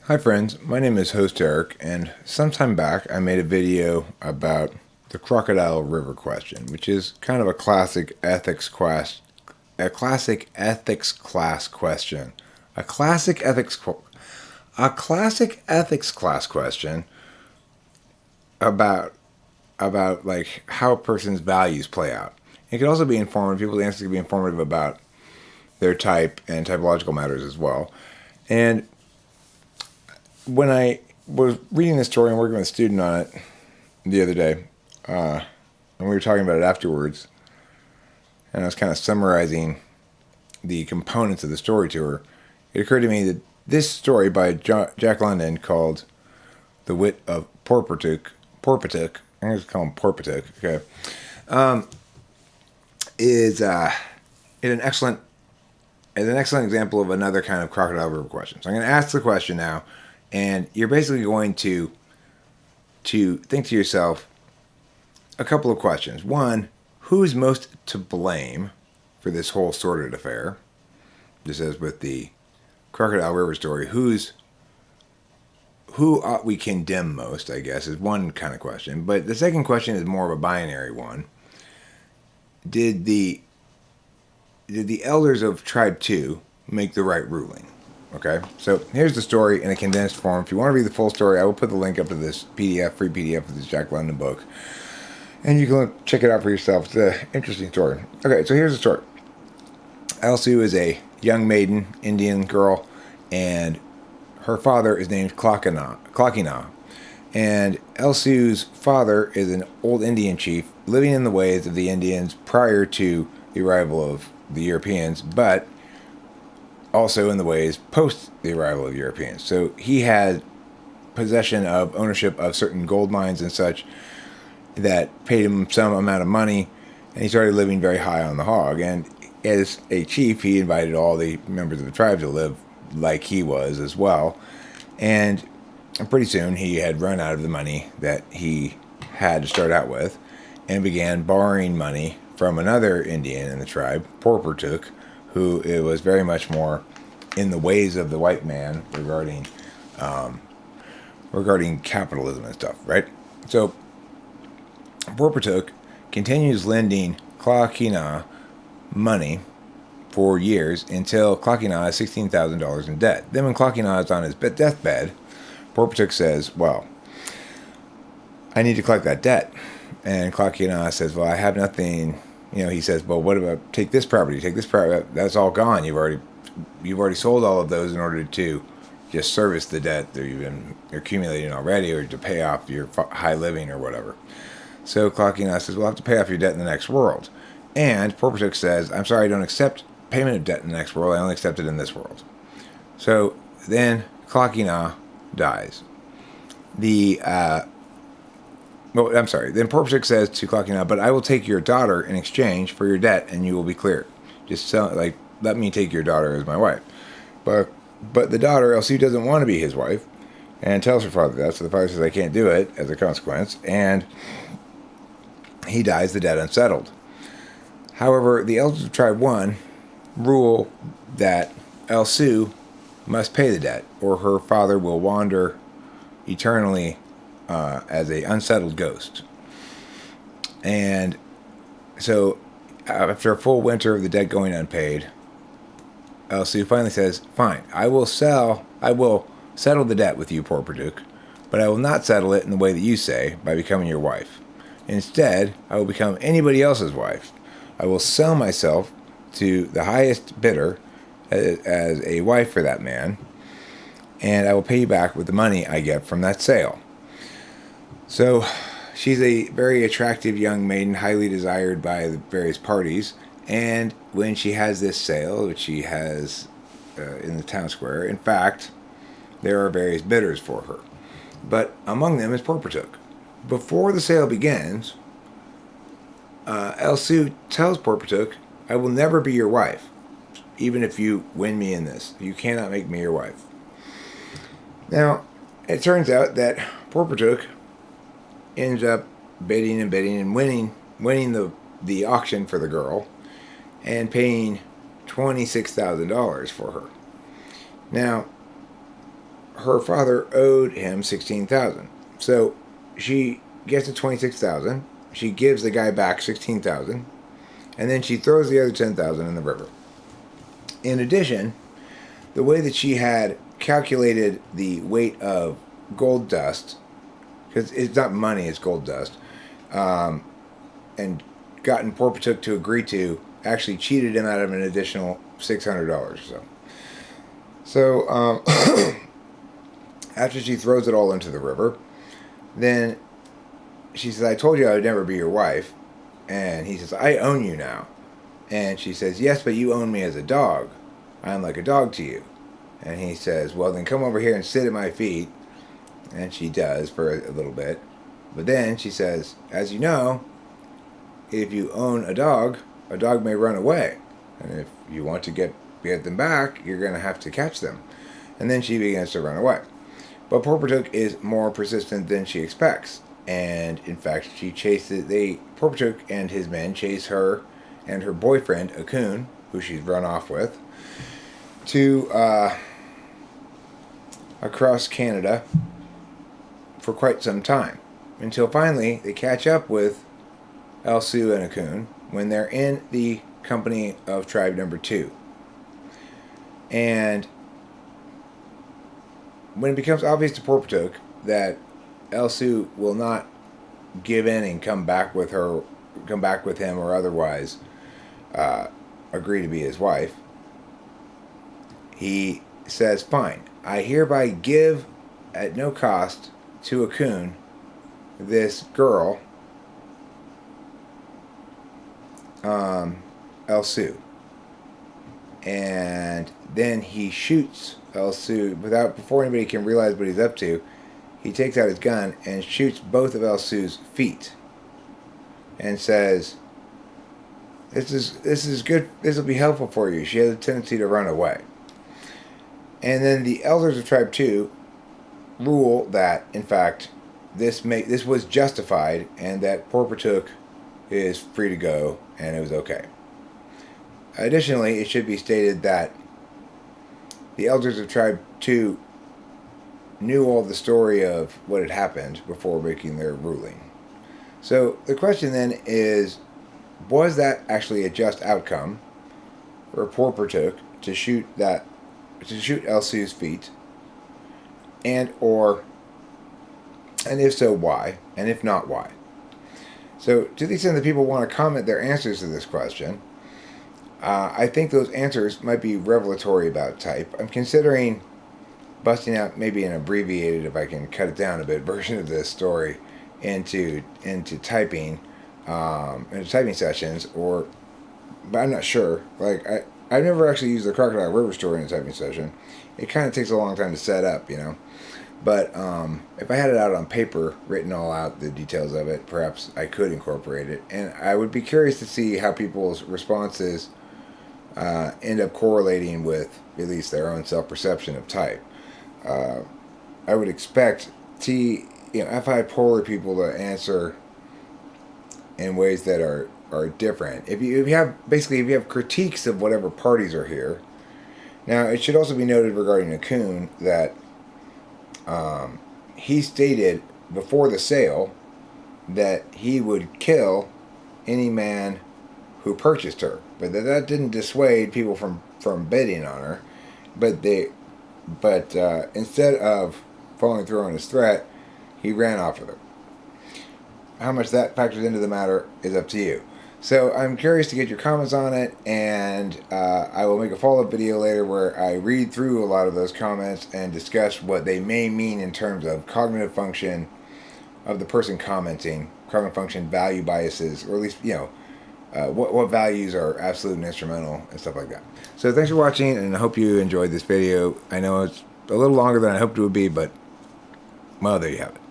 Hi friends, my name is Host Eric, and sometime back I made a video about the crocodile river question, which is kind of a classic ethics class question. A classic ethics class question about like how a person's values play out. It could also be informative. People's answers could be informative about their type and typological matters as well. And when I was reading this story and working with a student on it the other day, and we were talking about it afterwards, and I was kind of summarizing the components of the story to her, it occurred to me that this story by Jack London called The Wit of Porportuk, I'm going to call him Porportuk, okay, is an excellent example of another kind of crocodile river question. So I'm going to ask the question now, and you're basically going to think to yourself a couple of questions. One, who's most to blame for this whole sordid affair? Just as with the Crocodile River story, who ought we condemn most, I guess, is one kind of question. But the second question is more of a binary one. Did the elders of Tribe 2 make the right ruling? Okay, so here's the story in a condensed form. If you want to read the full story, I will put the link up to this PDF, free PDF of this Jack London book. And you can check it out for yourself. It's an interesting story. Okay, so here's the story. Elsu is a young maiden, Indian girl, and her father is named Klakina. And Elsu's father is an old Indian chief living in the ways of the Indians prior to the arrival of the Europeans, but also in the ways post the arrival of Europeans. So he had possession of ownership of certain gold mines and such that paid him some amount of money, and he started living very high on the hog. And as a chief, he invited all the members of the tribe to live like he was as well. And pretty soon he had run out of the money that he had to start out with and began borrowing money from another Indian in the tribe, Porportuk, who it was very much more in the ways of the white man regarding capitalism and stuff, right? So Porportuk continues lending Klakina money for years until Klakina has $16,000 in debt. Then when Klakina is on his deathbed, Porportuk says, well, I need to collect that debt. And Klakina says, well, I have nothing. He says, well, what about take this property? That's all gone. You've already sold all of those in order to just service the debt that you've been accumulating already, or to pay off your high living or whatever. So Klakina says, well, I'll have to pay off your debt in the next world. And Porportuk says, I'm sorry, I don't accept payment of debt in the next world. I only accept it in this world. So then Klakina dies. Then Porportuk says to Klakina, but I will take your daughter in exchange for your debt, and you will be cleared. Just let me take your daughter as my wife. But the daughter, Elsie, doesn't want to be his wife, and tells her father that. So the father says, I can't do it as a consequence, and he dies, the debt unsettled. However, the elders of Tribe 1 rule that Elsu must pay the debt, or her father will wander eternally as a unsettled ghost. And so after a full winter of the debt going unpaid, Elsu finally says, fine, I will settle the debt with you, Porportuk, but I will not settle it in the way that you say, by becoming your wife. Instead, I will become anybody else's wife. I will sell myself to the highest bidder as a wife for that man, and I will pay you back with the money I get from that sale. So she's a very attractive young maiden, highly desired by the various parties, and when she has this sale, which she has in the town square, in fact, there are various bidders for her. But among them is Porportuk. Before the sale begins, Elsu tells Porportuk, I will never be your wife, even if you win me in this. You cannot make me your wife. Now, it turns out that Porportuk ends up bidding and winning the auction for the girl, and paying $26,000 for her. Now, her father owed him $16,000. So she gets to $26,000. She gives the guy back $16,000, and then she throws the other $10,000 in the river. In addition, the way that she had calculated the weight of gold dust, because it's not money, it's gold dust, and gotten Porportuk to agree to, actually cheated him out of an additional $600 or so. So after she throws it all into the river, then she says, I told you I would never be your wife. And he says, I own you now. And she says, yes, but you own me as a dog. I'm like a dog to you. And he says, well, then come over here and sit at my feet. And she does for a little bit. But then she says, as you know, if you own a dog may run away. And if you want to get them back, you're going to have to catch them. And then she begins to run away. But Porportuk is more persistent than she expects. And in fact, Porportuk and his men chase her and her boyfriend, a coon, who she's run off with, to across Canada for quite some time, until finally they catch up with Elsu and a coon when they're in the company of tribe number 2. And when it becomes obvious to Porportuk that Elsu will not give in and come back with him, or otherwise agree to be his wife, he says, fine, I hereby give at no cost to a coon this girl, Elsu. And then he shoots Elsu before anybody can realize what he's up to. He takes out his gun and shoots both of Elsu's feet, and says, "This is good. This will be helpful for you. She has a tendency to run away." And then the elders of Tribe 2 rule that, in fact, this was justified, and that Porportuk is free to go, and it was okay. Additionally, it should be stated that the elders of Tribe 2 knew all the story of what had happened before making their ruling. So the question then is, was that actually a just outcome for Porportuk to shoot Elsu's feet, and if so, why, and if not, why? So to the extent that people want to comment their answers to this question, I think those answers might be revelatory about type. I'm considering busting out maybe an abbreviated, if I can cut it down a bit, version of this story into typing sessions, but I'm not sure. Like I've never actually used the Crocodile River story in a typing session. It kind of takes a long time to set up, But if I had it out on paper, written all out, the details of it, perhaps I could incorporate it. And I would be curious to see how people's responses end up correlating with at least their own self-perception of type. I would expect FI polar people to answer in ways that are different. If you have critiques of whatever parties are here. Now, it should also be noted regarding a coon that he stated before the sale that he would kill any man who purchased her, but that didn't dissuade people from bidding on her. But instead of following through on his threat, he ran off with her. How much that factors into the matter is up to you. So I'm curious to get your comments on it, and I will make a follow-up video later where I read through a lot of those comments and discuss what they may mean in terms of cognitive function of the person commenting, cognitive function, value biases, or at least, what values are absolute and instrumental and stuff like that. So thanks for watching, and I hope you enjoyed this video. I know it's a little longer than I hoped it would be, but, well, there you have it.